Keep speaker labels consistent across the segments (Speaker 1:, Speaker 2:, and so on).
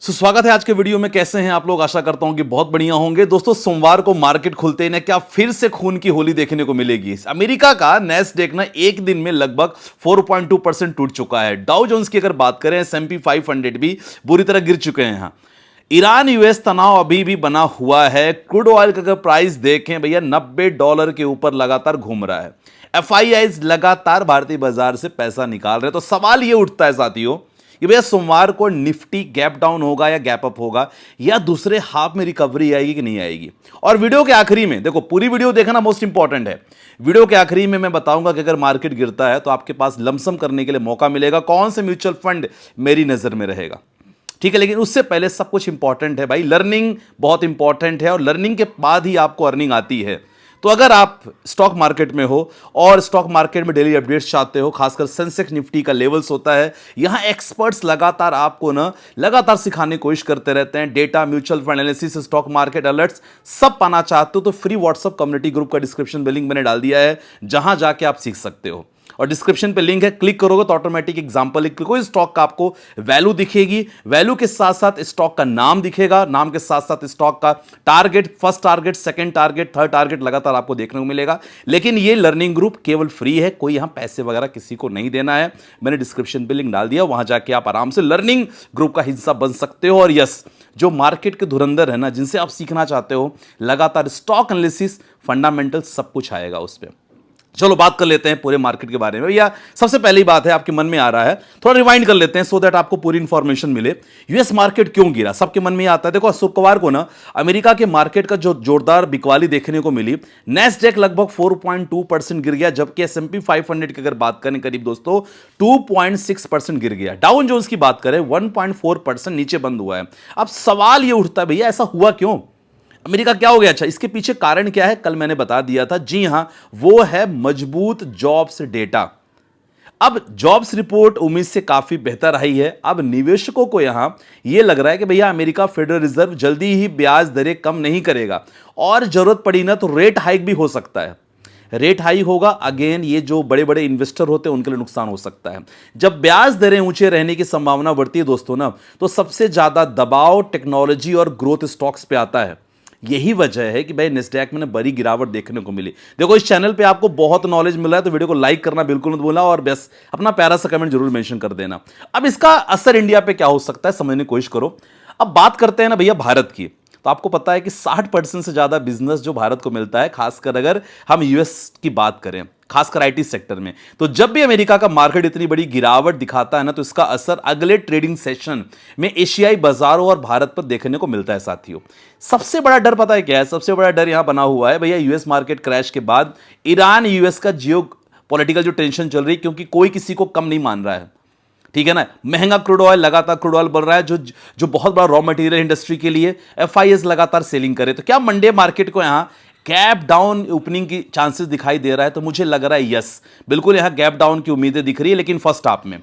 Speaker 1: स्वागत है आज के वीडियो में। कैसे हैं आप लोग? आशा करता हूं कि बहुत बढ़िया होंगे। दोस्तों, सोमवार को मार्केट खुलते ही ना क्या फिर से खून की होली देखने को मिलेगी। अमेरिका का नैस्डैक ना एक दिन में लगभग 4.2% टूट चुका है। डाउ जोन्स की अगर बात करें, S&P 500 भी बुरी तरह गिर चुके हैं। यहां ईरान यूएस तनाव अभी भी बना हुआ है। क्रूड ऑयल का अगर प्राइस देखें भैया, $90 के ऊपर लगातार घूम रहा है। FIIs लगातार भारतीय बाजार से पैसा निकाल रहे हैं। तो सवाल यह उठता है साथियों कि भैया सोमवार को निफ्टी गैप डाउन होगा या गैप अप होगा, या दूसरे हाफ में रिकवरी आएगी कि नहीं आएगी। और वीडियो के आखिरी में देखो, पूरी वीडियो देखना मोस्ट इंपॉर्टेंट है। वीडियो के आखिरी में मैं बताऊंगा कि अगर मार्केट गिरता है तो आपके पास लमसम करने के लिए मौका मिलेगा, कौन से म्यूचुअल फंड मेरी नजर में रहेगा। ठीक है, लेकिन उससे पहले सब कुछ इंपॉर्टेंट है भाई। लर्निंग बहुत इंपॉर्टेंट है और लर्निंग के बाद ही आपको अर्निंग आती है। तो अगर आप स्टॉक मार्केट में हो और स्टॉक मार्केट में डेली अपडेट्स चाहते हो, खासकर सेंसेक्स निफ्टी का लेवल्स होता है, यहां एक्सपर्ट्स लगातार आपको लगातार सिखाने की कोशिश करते रहते हैं। Data, mutual fund analysis, stock market alerts सब पाना चाहते हो तो फ्री व्हाट्सएप कम्युनिटी ग्रुप का डिस्क्रिप्शन में लिंक मैंने डाल दिया है, जहां जाके आप सीख सकते हो। और डिस्क्रिप्शन पे लिंक है, क्लिक करोगे तो ऑटोमेटिक एग्जांपल कोई स्टॉक का आपको वैल्यू दिखेगी, वैल्यू के साथ साथ स्टॉक का नाम दिखेगा, नाम के साथ साथ स्टॉक का target, first target, second target, third target लगातार आपको देखने को मिलेगा। लेकिन ये लर्निंग ग्रुप केवल फ्री है, कोई यहां पैसे वगैरह किसी को नहीं देना है। मैंने डिस्क्रिप्शन पे लिंक डाल दिया, वहां जाके आप आराम से लर्निंग ग्रुप का हिस्सा बन सकते हो। और यस, जो मार्केट के धुरंधर है ना, जिनसे आप सीखना चाहते हो, लगातार स्टॉक एनालिसिस, फंडामेंटल सब कुछ आएगा उस पर। चलो बात कर लेते हैं पूरे मार्केट के बारे में। भैया सबसे पहली बात है, आपके मन में आ रहा है, थोड़ा रिवाइंड कर लेते हैं सो दैट आपको पूरी इंफॉर्मेशन मिले। यूएस मार्केट क्यों गिरा, सबके मन में आता है। देखो, शुक्रवार को अमेरिका के मार्केट का जो जोरदार बिकवाली देखने को मिली, नैस्डैक लगभग 4.2% गिर गया, जबकि S&P 500 की अगर बात करें करीब दोस्तों 2.6% गिर गया। डाउ जोन्स की बात करें 1.4% नीचे बंद हुआ है। अब सवाल यह उठता है भैया ऐसा हुआ क्यों, अमेरिका क्या हो गया। अच्छा, इसके पीछे कारण क्या है, कल मैंने बता दिया था। जी हां, वो है मजबूत जॉब्स डेटा। अब जॉब्स रिपोर्ट उम्मीद से काफी बेहतर आई है। अब निवेशकों को यहां यह लग रहा है कि भैया अमेरिका फेडरल रिजर्व जल्दी ही ब्याज दरें कम नहीं करेगा, और जरूरत पड़ी ना तो रेट हाइक भी हो सकता है। रेट हाई होगा, अगेन ये जो बड़े बड़े इन्वेस्टर होते हैं उनके लिए नुकसान हो सकता है। जब ब्याज दरें ऊंचे रहने की संभावना बढ़ती है दोस्तों तो सबसे ज्यादा दबाव टेक्नोलॉजी और ग्रोथ स्टॉक्स पे आता है। यही वजह है कि भाई नैस्डैक में बड़ी गिरावट देखने को मिली। देखो, इस चैनल पे आपको बहुत नॉलेज मिल रहा है, तो वीडियो को लाइक करना बिल्कुल मत भूलना, और बस अपना प्यारा सा कमेंट जरूर मेंशन कर देना। अब इसका असर इंडिया पे क्या हो सकता है समझने की कोशिश करो। अब बात करते हैं ना भैया भारत की, तो आपको पता है कि 60% से ज्यादा बिजनेस जो भारत को मिलता है, खासकर अगर हम यूएस की बात करें, खासकर आईटी सेक्टर में। तो जब भी अमेरिका का मार्केट इतनी बड़ी गिरावट दिखाता है ना, तो इसका असर अगले ट्रेडिंग सेशन में एशियाई बाजारों और भारत पर देखने को मिलता है साथियों। सबसे बड़ा डर पता है क्या है? सबसे बड़ा डर यहां बना हुआ है भैया यूएस मार्केट क्रैश के बाद ईरान यूएस का जियो पॉलिटिकल जो टेंशन चल रही है, क्योंकि कोई किसी को कम नहीं मान रहा है। ठीक है ना, महंगा क्रूड ऑयल, लगातार क्रूड ऑयल बढ़ रहा है, जो बहुत बड़ा रॉ मटेरियल इंडस्ट्री के लिए। FIIs लगातार सेलिंग करे, तो क्या मंडे मार्केट को यहां गैप डाउन ओपनिंग की चांसेस दिखाई दे रहा है? तो मुझे लग रहा है यस, बिल्कुल यहां गैप डाउन की उम्मीदें दिख रही है, लेकिन फर्स्ट हाफ में।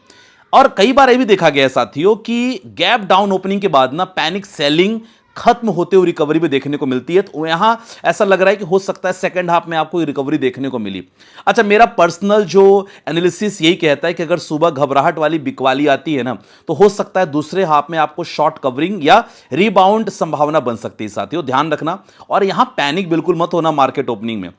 Speaker 1: और कई बार यह भी देखा गया है साथियों कि गैप डाउन ओपनिंग के बाद पैनिक सेलिंग खत्म होते हुए रिकवरी भी देखने को मिलती है। तो यहां ऐसा लग रहा है कि हो सकता है सेकंड हाफ में आपको रिकवरी देखने को मिली। अच्छा, मेरा पर्सनल जो एनालिसिस यही कहता है कि अगर सुबह घबराहट वाली बिकवाली आती है ना, तो हो सकता है दूसरे हाफ में आपको शॉर्ट कवरिंग या रीबाउंड संभावना बन सकती है साथियों, ध्यान रखना। और यहां पैनिक बिल्कुल मत होना मार्केट ओपनिंग में।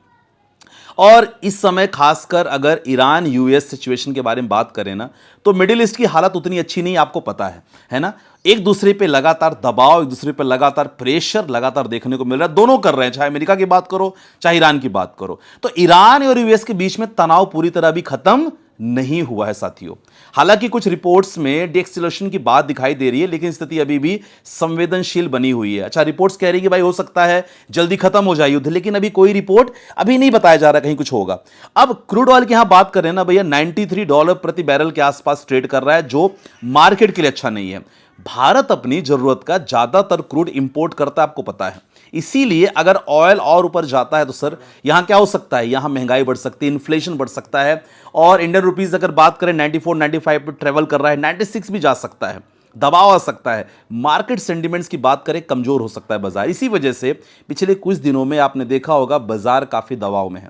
Speaker 1: और इस समय खासकर अगर ईरान यूएस सिचुएशन के बारे में बात करें ना, तो मिडिल ईस्ट की हालत उतनी अच्छी नहीं, आपको पता है ना। एक दूसरे पे लगातार दबाव, एक दूसरे पे लगातार प्रेशर लगातार देखने को मिल रहा है। दोनों कर रहे हैं, चाहे अमेरिका की बात करो चाहे ईरान की बात करो। तो ईरान और यूएस के बीच में तनाव पूरी तरह भी खत्म नहीं हुआ है साथियों। हालांकि कुछ रिपोर्ट्स में डीएस्केलेशन की बात दिखाई दे रही है, लेकिन स्थिति अभी भी संवेदनशील बनी हुई है। अच्छा, रिपोर्ट्स कह रही है कि भाई हो सकता है जल्दी खत्म हो जाए युद्ध, लेकिन अभी कोई रिपोर्ट अभी नहीं बताया जा रहा कहीं कुछ होगा। अब क्रूड ऑयल की यहां बात करें ना भैया, $93 प्रति बैरल के आसपास ट्रेड कर रहा है, जो मार्केट के लिए अच्छा नहीं है। भारत अपनी जरूरत का ज्यादातर क्रूड इंपोर्ट करता है, आपको पता है। इसीलिए अगर ऑयल और ऊपर जाता है तो सर यहां क्या हो सकता है, यहां महंगाई बढ़ सकती है, इन्फ्लेशन बढ़ सकता है। और इंडियन रुपीस अगर बात करें 94 95 पे ट्रेवल कर रहा है, 96 भी जा सकता है, दबाव आ सकता है। मार्केट सेंटिमेंट्स की बात करें, कमजोर हो सकता है बाजार। इसी वजह से पिछले कुछ दिनों में आपने देखा होगा बाजार काफी दबाव में है,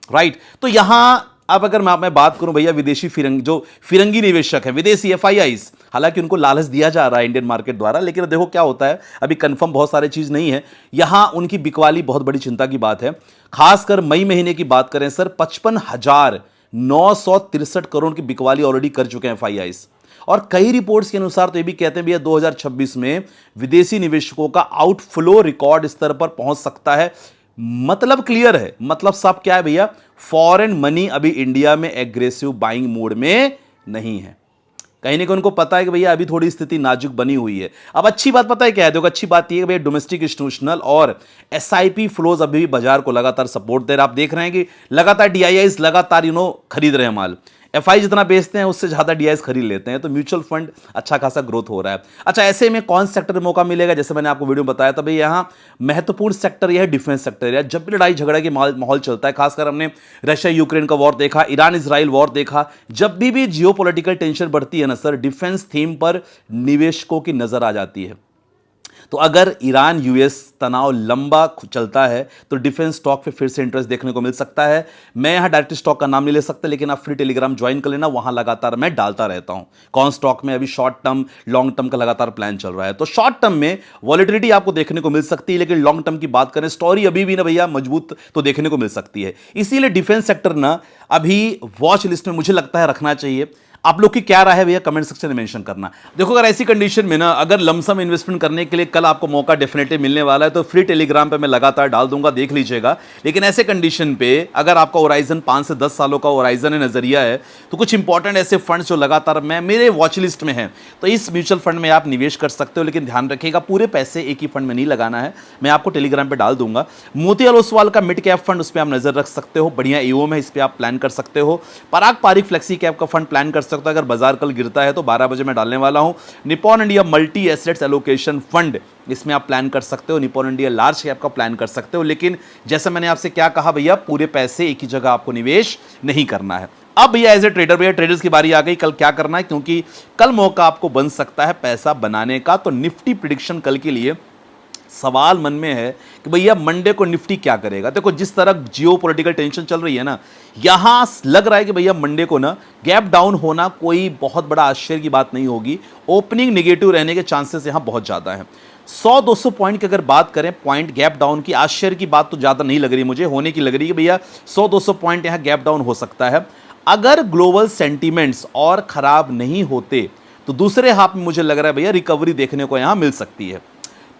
Speaker 1: राइट। तो यहां अब अगर मैं बात करूं भैया विदेशी फिरंगी निवेशक है, विदेशी FIIs, हालांकि उनको लालच दिया जा रहा है इंडियन मार्केट द्वारा, लेकिन देखो क्या होता है, अभी कंफर्म बहुत सारी चीज नहीं है। यहां उनकी बिकवाली बहुत बड़ी चिंता की बात है। खासकर मई महीने की बात करें सर, 55,963 करोड़ की बिकवाली ऑलरेडी कर चुके हैं एफआईआईज। और कई रिपोर्ट्स के अनुसार तो ये भी कहते हैं भैया 2026 में विदेशी निवेशकों का आउटफ्लो रिकॉर्ड स्तर पर पहुंच सकता है। मतलब क्लियर है, मतलब सब क्या है भैया, फॉरेन मनी अभी इंडिया में एग्रेसिव बाइंग मोड में नहीं है। कहीं ना कहीं उनको पता है कि भैया अभी थोड़ी स्थिति नाजुक बनी हुई है। अब अच्छी बात पता है क्या है, देखो अच्छी बात यह है भैया, डोमेस्टिक इंस्टीट्यूशनल और एसआईपी फ्लोज अभी भी बाजार को लगातार सपोर्ट दे रहे हैं। आप देख रहे हैं कि लगातार डीआईआईज लगातार खरीद रहे हैं माल। एफआई जितना बेचते हैं उससे ज्यादा डीआईआईज खरीद लेते हैं, तो म्यूचुअल फंड अच्छा खासा ग्रोथ हो रहा है। अच्छा, ऐसे में कौन सेक्टर में मौका मिलेगा, जैसे मैंने आपको वीडियो में बताया था, भाई यहां महत्वपूर्ण सेक्टर यह है डिफेंस सेक्टर है। जब भी लड़ाई झगड़ा की माहौल चलता है, खासकर हमने रशिया यूक्रेन का वॉर देखा, ईरान इजराइल वॉर देखा, जब भी जियोपॉलिटिकल टेंशन बढ़ती है ना सर, डिफेंस थीम पर निवेशकों की नजर आ जाती है। तो अगर ईरान यूएस तनाव लंबा चलता है तो डिफेंस स्टॉक पे फिर से इंटरेस्ट देखने को मिल सकता है। मैं यहां डायरेक्ट स्टॉक का नाम नहीं ले सकता, लेकिन आप फ्री टेलीग्राम ज्वाइन कर लेना, वहां लगातार मैं डालता रहता हूं कौन स्टॉक में अभी शॉर्ट टर्म लॉन्ग टर्म का लगातार प्लान चल रहा है। तो शॉर्ट टर्म में वॉलेटिलिटी आपको देखने को मिल सकती है, लेकिन लॉन्ग टर्म की बात करें, स्टोरी अभी भी ना भैया मजबूत तो देखने को मिल सकती है। इसीलिए डिफेंस सेक्टर ना अभी वॉच लिस्ट में मुझे लगता है रखना चाहिए। आप लोग की क्या राय है भैया, कमेंट सेक्शन में मेंशन करना। देखो अगर ऐसी कंडीशन में ना, अगर लमसम इन्वेस्टमेंट करने के लिए कल आपको मौका डेफिनेटली मिलने वाला है, तो फ्री टेलीग्राम पे मैं लगातार डाल दूंगा, देख लीजिएगा। लेकिन ऐसे कंडीशन पे अगर आपका होराइजन 5 से 10 सालों का होराइजन है, नजरिया है, तो कुछ इंपॉर्टेंट ऐसे फंड्स जो लगातार मेरे वॉच लिस्ट में है, तो इस म्यूचुअल फंड में आप निवेश कर सकते हो। लेकिन ध्यान रखिएगा पूरे पैसे एक ही फंड में नहीं लगाना है, मैं आपको टेलीग्राम पे डाल दूंगा। मोतीलाल ओसवाल का मिड कैप फंड, उस पर आप नजर रख सकते हो, बढ़िया ईओएम है, इस पर आप प्लान कर सकते हो। पराग पारिक फ्लेक्सी कैप का फंड प्लान कर सकते हो, अगर बाजार गिरता है तो 12 बजे मैं डालने वाला हूं। Nippon India multi assets allocation fund, इसमें आप प्लान कर सकते हो। निपॉन इंडिया लार्ज कैप का प्लान कर सकते हो, लेकिन जैसे मैंने आपसे क्या कहा भैया, पूरे पैसे एक ही जगह आपको निवेश नहीं करना है। अब भैया एज ए ट्रेडर, भैया ट्रेडर्स की बारी आ गई, कल क्या करना है, क्योंकि कल मौका आपको बन सकता है पैसा बनाने का। तो निफ्टी प्रिडिक्शन कल के लिए सवाल मन में है कि भैया मंडे को निफ्टी क्या करेगा। देखो जिस तरह जियोपॉलिटिकल टेंशन चल रही है ना, यहां लग रहा है कि भैया मंडे को ना गैप डाउन होना कोई बहुत बड़ा आश्चर्य की बात नहीं होगी। ओपनिंग नेगेटिव रहने के चांसेस यहां बहुत ज्यादा है। 100-200 पॉइंट की अगर बात करें पॉइंट गैप डाउन की, आश्चर्य की बात तो ज्यादा नहीं लग रही मुझे, होने की लग रही है कि भैया 100-200 पॉइंट यहां गैप डाउन हो सकता है। अगर ग्लोबल सेंटीमेंट्स और खराब नहीं होते तो दूसरे हाफ में मुझे लग रहा है भैया रिकवरी देखने को यहां मिल सकती है।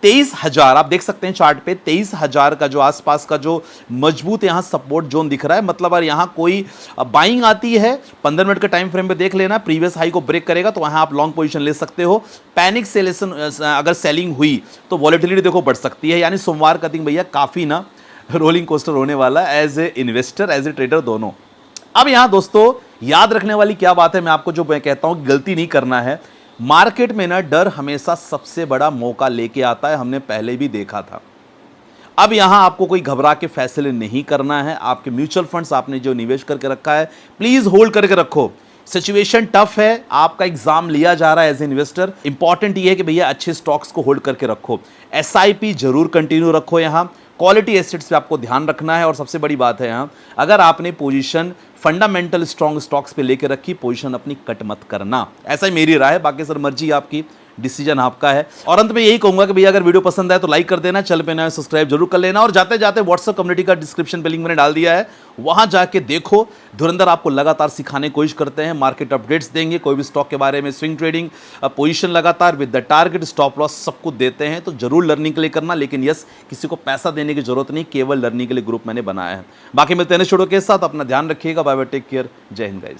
Speaker 1: 23,000 आप देख सकते हैं चार्ट पे, 23,000 का जो आसपास का जो मजबूत यहां सपोर्ट जोन दिख रहा है। मतलब अगर यहां कोई बाइंग आती है 15 मिनट के टाइम फ्रेम पे देख लेना, प्रीवियस हाई को ब्रेक करेगा तो वहां आप लॉन्ग पोजीशन ले सकते हो। पैनिक सेलेशन अगर सेलिंग हुई तो वॉलेटिलिटी देखो बढ़ सकती है। यानी सोमवार का दिन भैया काफी ना रोलिंग कोस्टर होने वाला है, as a investor as a trader दोनों। अब यहां दोस्तों याद रखने वाली क्या बात है, मैं आपको जो मैं कहता हूं गलती नहीं करना है। मार्केट में ना डर हमेशा सबसे बड़ा मौका लेके आता है, हमने पहले भी देखा था। अब यहां आपको कोई घबरा के फैसले नहीं करना है। आपके म्यूचुअल फंड्स आपने जो निवेश करके रखा है प्लीज होल्ड करके रखो। सिचुएशन टफ है, आपका एग्जाम लिया जा रहा है एज इन्वेस्टर। इंपॉर्टेंट ये है कि भैया अच्छे स्टॉक्स को होल्ड करके रखो। एसआईपी जरूर कंटिन्यू रखो। यहां क्वालिटी एसेट्स पे आपको ध्यान रखना है। और सबसे बड़ी बात है यहां, अगर आपने पोजीशन फंडामेंटल स्ट्रॉन्ग स्टॉक्स पे लेके रखी, पोजीशन अपनी कट मत करना। ऐसा ही मेरी राय है, बाकी सर मर्जी आपकी, डिसीजन आपका है। और अंत में यही कहूंगा कि भैया अगर वीडियो पसंद आए तो लाइक कर देना, चैनल पे नया सब्सक्राइब जरूर कर लेना। और जाते जाते व्हाट्सएप कम्युनिटी का डिस्क्रिप्शन पे लिंक मैंने डाल दिया है, वहां जाके देखो। धुरंधर आपको लगातार सिखाने की कोशिश करते हैं, मार्केट अपडेट्स देंगे, कोई भी स्टॉक के बारे में, स्विंग ट्रेडिंग, पोजीशन लगातार with the target, stop loss सब कुछ देते हैं। तो जरूर लर्निंग के लिए करना, लेकिन यस किसी को पैसा देने की जरूरत नहीं, केवल लर्निंग के लिए ग्रुप मैंने बनाया है। बाकी मिलते हैं नेक्स्ट वीडियो के साथ, अपना ध्यान रखिएगा, बाय बाय, टेक केयर, जय हिंद गाइस।